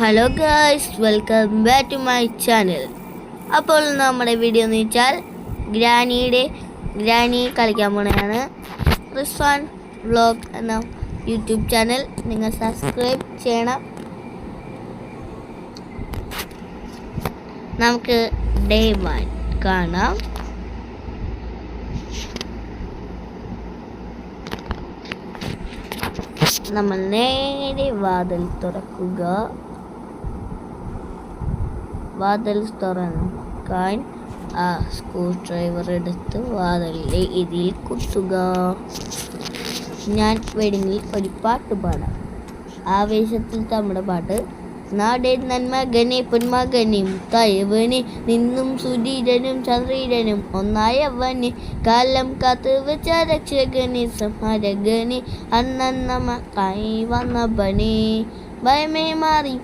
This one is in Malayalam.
Hello guys, welcome back to my channel. അപ്പോൾ നമ്മുടെ വീഡിയോ എന്ന് വെച്ചാൽ ഗ്രാനി കളിക്കാൻ പോണെയാണ്. റിസ്വാൻ വ്ലോഗ് എന്ന യൂട്യൂബ് ചാനൽ നിങ്ങൾ സബ്സ്ക്രൈബ് ചെയ്യണം. നമുക്ക് ഡേ 1 കാണാം. നമ്മൾ നേരെ വാതിൽ തുറക്കാൻ ആ സ്ക്രൂ ഡ്രൈവർ എടുത്ത് വാതിലിൻ്റെ ഇതിൽ കുത്തുക. ഞാൻ വേണമെങ്കിൽ ഒരു പാട്ട് പാടാം. ആവേശത്തിൽ നമ്മുടെ പാട്ട്. നാടേ നന്മകനെ പൊന്മകനെ മുത്തായവനെ നിന്നും സുധീരനും ചന്ദ്രീരനും ഒന്നായവനെ കാലം കാത്തു വെച്ച രക്ഷകനെ സംഹാരകനെ അന്നമ്മക്കായി വന്നവനെ ഭയമേ മാറി